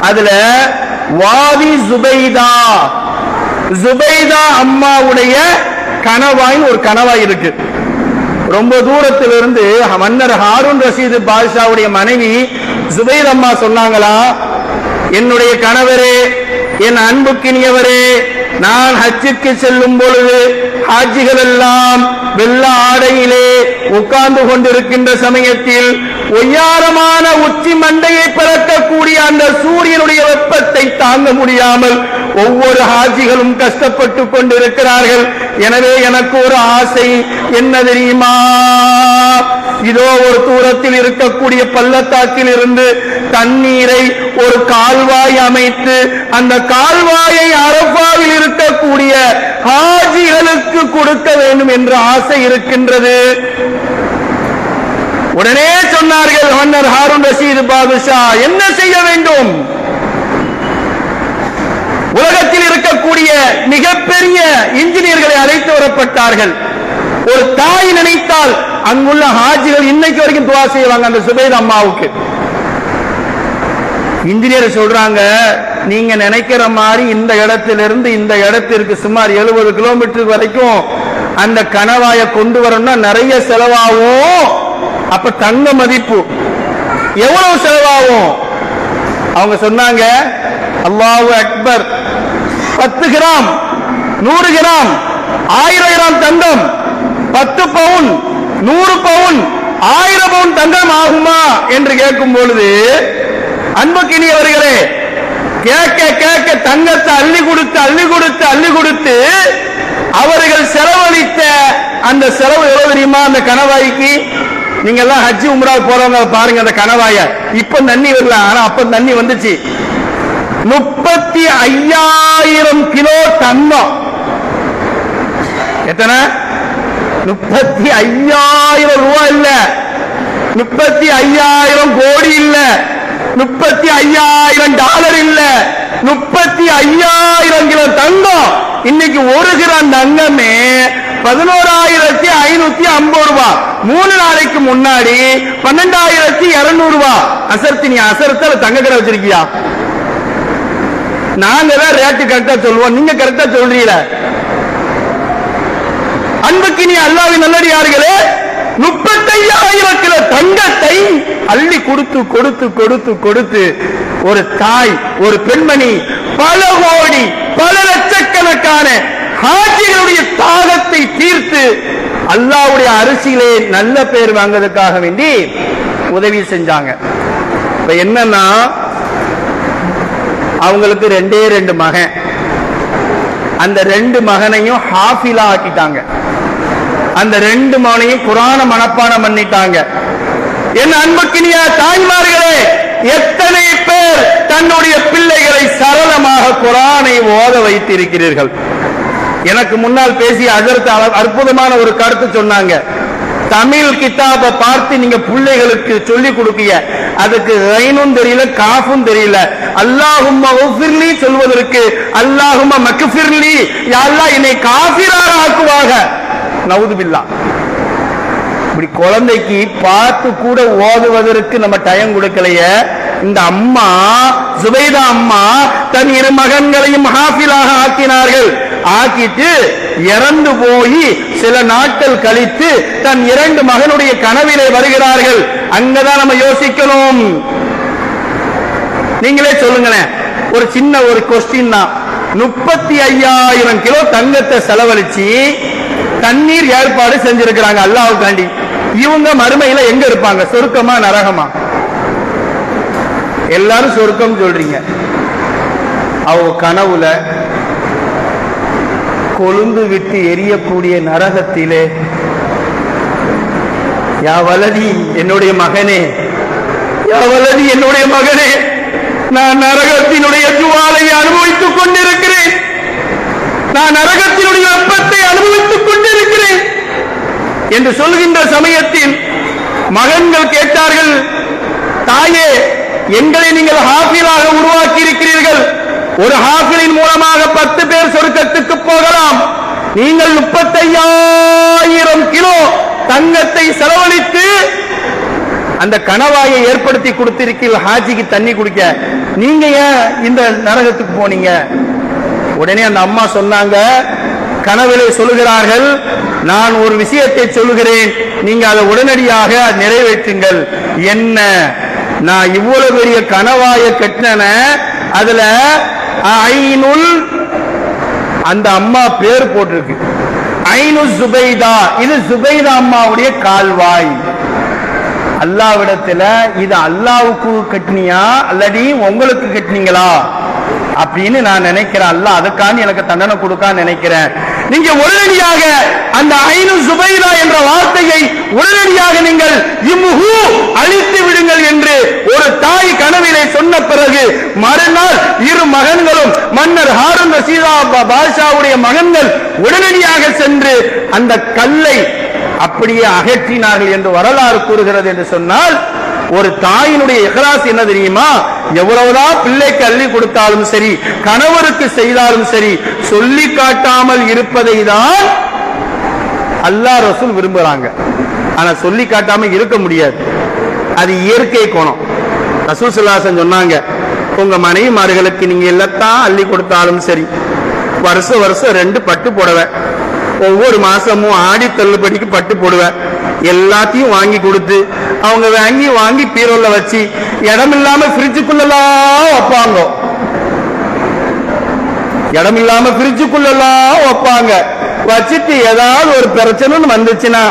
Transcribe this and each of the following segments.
அதுல வாதி ஜுபைதா, ஜுபைதா அம்மாவுடைய கணவாயின் ஒரு கணவாய் இருக்கு. ரொம்ப தூரத்திலிருந்து மன்னர் ஹாரூன் ரஷீது பாதுஷாவுடைய மனைவி ஜுபைர் அம்மா சொன்னாங்களா, என்னுடைய கணவரே, என் அன்புக்கினியவரே, நான் ஹஜ்ஜுக்கு செல்லும் பொழுது ஹாஜிகள் எல்லாம் வெள்ள ஆடையிலே உட்கார்ந்து கொண்டிருக்கின்ற சமயத்தில் ஒய்யாரமான உச்சி மண்டையை பிறக்கக்கூடிய அந்த சூரியனுடைய வெப்பத்தை தாங்க முடியாமல் ஒவ்வொரு ஹாஜிகளும் கஷ்டப்பட்டு கொண்டிருக்கிறார்கள். எனவே எனக்கு ஒரு ஆசை, என்ன தெரியுமா? இதோ ஒரு தூரத்தில் இருக்கக்கூடிய பள்ளத்தாக்கில் இருந்து தண்ணீரை ஒரு கால்வாய் அமைத்து அந்த கால்வாயை அரபாவில் இருக்கக்கூடிய ஹாஜிகளுக்கு கொடுக்க வேண்டும் என்ற ஆசை இருக்கின்றது. உடனே சொன்னார்கள் மன்னர் ஹாரூன் ரஷீது பாதுஷா, என்ன செய்ய வேண்டும்? உலகத்தில் இருக்கக்கூடிய மிகப்பெரிய இன்ஜினியர்களை அழைத்து வரப்பட்டார்கள். ஒரு தாய் நினைத்தால் அங்குள்ள ஹாஜிகள் இன்னைக்கு வரைக்கும் துவா செய்வாங்க அந்த சுபைர் அம்மாவுக்கு. இன்ஜினியர் சொல்றாங்க, நீங்க நினைக்கிற மாதிரி இந்த இடத்திலிருந்து இந்த இடத்திற்கு சுமார் 70 கிலோமீட்டர் வரைக்கும் அந்த கணவாயை கொண்டு வரணும்னா நிறைய செலவாகும். அப்ப தங்க மதிப்பு எவ்வளவு செலவாகும்? அவங்க சொன்னாங்க, அல்லாஹு அக்பர், 10 கிராம், 100 கிராம், 1000 கிராம் தங்கம், 10 பவுன், 100 பவுன், 1000 பவுன் தங்கம் ஆகுமா என்று கேட்கும் பொழுது, அன்புக்கினியவர்களே, கேட்க கேட்க தங்கத்தை அள்ளி கொடுத்து அள்ளி கொடுத்து அள்ளி கொடுத்து அவர்கள் செலவழித்த அந்த செலவு எவ்வளவு தெரியுமா? அந்த கணவாய்க்கு, நீங்க எல்லாம் ஹஜ் உம்ரா போறவங்க பாருங்க அந்த கணவாய. இப்ப தண்ணி வரல, ஆனா அப்ப தண்ணி வந்துச்சு. 35,000 கிலோ தங்கம். எத்தனை? 35,000 ரூபாய் இல்ல, 35,000 கோடி இல்ல, 35,000 டாலர் இல்ல, 35,000 கிலோ தங்கம். இன்னைக்கு 1 கிராம் தங்கமே 11,550 ரூபாய். 3 நாளைக்கு முன்னாடி 12,200 ரூபாய். அசர்த்தி, நீ அசரத்தில் தங்க கடை வச்சிருக்கியா? நாங்க தான் ரேட்டு கரெக்டா சொல்லுவோம், நீங்க கரெக்டா சொல்றீங்க. அன்புக்கு நீ அல்லாஹ்வின் நல்லடியார்களே, 35,000 கிலோ தங்கத்தை அள்ளி கொடுத்து கொடுத்து கொடுத்து கொடுத்து ஒரு தாய், ஒரு பெண்மணி பல கோடி பல லட்சக்கணக்கான ஹாஜிகளுடைய தாகத்தை தீர்த்து அல்லாஹ்வுடைய அரிசியிலே நல்ல பேர் வாங்குவதற்காக வேண்டி உதவி செஞ்சாங்க. இப்ப என்னன்னா, அவங்களுக்கு 2 மகன். அந்த 2 மகனையும் ஹாஃபிலா ஆக்கிட்டாங்க. அந்த 2 மகனையும் குர்ஆனை மனப்பாடம் பண்ணிட்டாங்க. என் அன்புக்கினிய தாய்மார்களே, எத்தனை பேர் தன்னுடைய பிள்ளைகளை சரளமாக குர்ஆனை ஓத வைத்திருக்கிறீர்கள்? எனக்கு முன்னால் பேசிய ஹஜ்ரத் அற்புதமான ஒரு கருத்து சொன்னாங்க. தமிழ் கிதாபை பார்த்து நீங்க பிள்ளைகளுக்கு சொல்லி கொடுப்பீங்க, அதுக்கு ரைனும் தெரியல, காஃபும் தெரியல. அல்லாஹும்ம உஃபிர்லி சொல்வதற்கு அல்லாஹும்ம மக்ஃபிர்லி, யா அல்லாஹ் என்னை காஃபிராக ஆக்குவாக. நவுது பில்லாஹ். இப்படி குழந்தைக்கு பார்த்து கூட ஓதுவதற்கு நம்ம டைம் கொடுக்கலையே. இந்த அம்மா ஜுபைதா அம்மா தன் 2 மகன்களையும் ஹாஃபிலாக ஆக்கினார்கள். ஆக்கிட்டு இறந்து போய் சில நாட்கள் கழித்து தன் 2 மகனுடைய கனவிலே வருகிறார்கள். அங்கதான் நம்ம யோசிக்கணும். நீங்களே சொல்லுங்களேன், ஒரு சின்ன ஒரு கொஸ்டின் தான். 35,000 கிலோ தங்கத்தை செலவழிச்சு தண்ணீர் ஏற்பாடு செஞ்சிருக்கிறாங்க அல்லாஹ்வுக்காண்டி. இவங்க மறுமையில எங்க இருப்பாங்க? சொர்க்கமா நரகமா? எல்லாரும் சொர்க்கம் சொல்றீங்க. அவங்க கனவுல கொழுந்து விட்டு எரியக்கூடிய நரகத்திலே, யா வலதி என்னுடைய மகனே, யா வலதி என்னுடைய மகனே, நான் நரகத்தினுடைய ஜுவாலையை அனுபவித்துக் கொண்டிருக்கிறேன், நான் நரகத்தினுடைய வெப்பத்தை அனுபவித்துக் கொண்டிருக்கிறேன் என்று சொல்கின்ற சமயத்தில் மகன்கள் கேட்டார்கள், தாயே, எங்களை நீங்கள் ஹாஃபிலாக உருவாக்கி இருக்கிறீர்கள். ஒரு ஹாஃபிலின் மூலமாக 10 பேர் சொர்க்கத்துக்கு போகலாம். நீங்கள் 35,000 கிலோ தங்கத்தை செலவழித்து அந்த கணவாயை ஏற்படுத்தி கொடுத்திருக்கீர்கள் ஹாஜிக்கு தண்ணி குடிக்க, நீங்க ஏன் இந்த நரகத்துக்கு போனீங்க? உடனே அந்த அம்மா சொன்னாங்க, கனவிலே சொல்லுகிறார்கள், நான் ஒரு விஷயத்தை சொல்லுகிறேன், நீங்க அதை உடனடியாக நிறைவேற்றுங்கள். என்ன? நான் இவ்வளவு பெரிய கனவாயை கட்டின, அதுல ஐனுல், அந்த அம்மா பேர் போட்டிருக்கு, ஐனு சுபைதா, இது சுபைதா அம்மாவுடைய கால்வாய். அல்லாவிடத்துல இது அல்லாவுக்கு கட்டினியா அல்லது உங்களுக்கு கட்டினீங்களா அப்படின்னு நான் நினைக்கிறேன். அல்லாஹ் அதுக்கான எனக்கு தண்டனை கொடுக்கான்னு நினைக்கிறேன். நீங்க உடனடியாக அந்த ஐனு சுபைதா என்ற வார்த்தையை உடனடியாக நீங்கள் இம்ஹு அழித்து விடுங்கள் என்று ஒரு தாய் கனவிலே சொன்ன பிறகு மறுநாள் இரு மகன்களும் மன்னர் ஹாரூன் ரஷீதா பாஷாவுடைய மகன்கள் உடனடியாக சென்று அந்த கல்லை அப்படியே அகற்றினார்கள் என்று வரலாறு கூறுகிறது. என்று சொன்னால் ஒரு தாயினுடைய இஹ்லாஸ் என்ன தெரியுமா? எவ்வளவுதான் பிள்ளைக்கு அள்ளி கொடுத்தாலும் சரி, கணவருக்கு செய்தாலும் சரி, சொல்லி காட்டாமல் இருப்பதை தான் அல்லாஹ் ரசூல் விரும்புறாங்க. ஆனா சொல்லி காட்டாம இருக்க முடியாது, அது இயற்கை குணம். ரசூல் ஸல்லல்லாஹு அலைஹி வஸல்லம் சொன்னாங்க, உங்க மனைவிமார்களுக்கு நீங்க எல்லாத்தான் அள்ளி கொடுத்தாலும் சரி, வருஷம் வருஷம் 2 பட்டு புடவை, ஒவ்வொரு மாசமும் ஆடி தள்ளுபடிக்கு பட்டு போடுவேன், எல்லாத்தையும் வாங்கி கொடுத்து அவங்க வாங்கி பீரோல வச்சு இடமில்லாம ஃப்ரிட்ஜுக்குள்ளலாம் வைப்பாங்க, இடமில்லாம ஃப்ரிட்ஜுக்குள்ளலாம் வைப்பாங்க. வச்சுட்டு ஏதாவது ஒரு பிரச்சனை வந்துச்சுன்னா,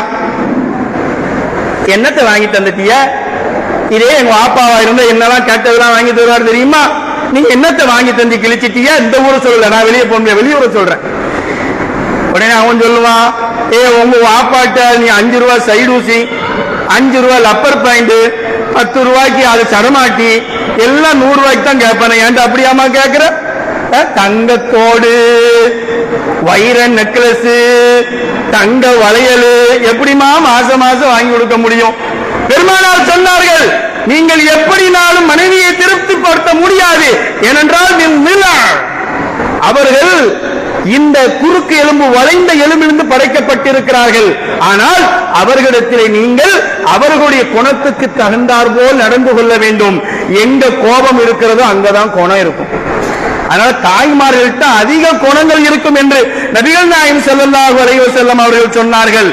என்னத்தை வாங்கி தந்துட்டிய? இதே எங்க வாப்பாவா இருந்தா என்னெல்லாம் கேட்டதெல்லாம் வாங்கி தருவார் தெரியுமா? நீங்க என்னத்தை வாங்கி தந்து கிழிச்சிட்டிய? இந்த ஊரை சொல்லல, நான் வெளியே போன வெளியூரை சொல்றேன். உடனே அவன் சொல்லுவான், உங்க வாப்பாட்ட நீ 5 ரூபாய் சைடு ஊசி, 5 ரூபாய் லப்பர் பாயிண்ட், 10 ரூபாய்க்கு அது சடமாட்டி, எல்லாம் 100 ரூபாய்க்கு தான் கேட்பானே. ஏன்டா அப்படியாமா கேட்கிற? தங்கத்தோடு, வைர நெக்லஸ், தங்க வளையல் எப்படிமா மாசம் மாசம் வாங்கி கொடுக்க முடியும்? பெருமானார் சொன்னார்கள், நீங்கள் எப்படினாலும் மனைவியை திருப்திப்படுத்த முடியாது. ஏனென்றால் அவர்கள் இந்த குறுக்கு எலும்பு வளைந்த எலும்பிலிருந்து படைக்கப்பட்டிருக்கிறார்கள். ஆனால் அவர்களிடத்திலே நீங்கள் அவர்களுடைய குணத்துக்கு தகுந்தார் போல் நடந்து கொள்ள வேண்டும். எங்க கோபம் இருக்கிறதோ அங்கதான் குணம் இருக்கும். அதனால தாய்மார்கள்ட்ட அதிக குணங்கள் இருக்கும் என்று நபிகள் நாயகம் ஸல்லல்லாஹு அலைஹி வஸல்லம் அவர்கள் சொன்னார்கள்.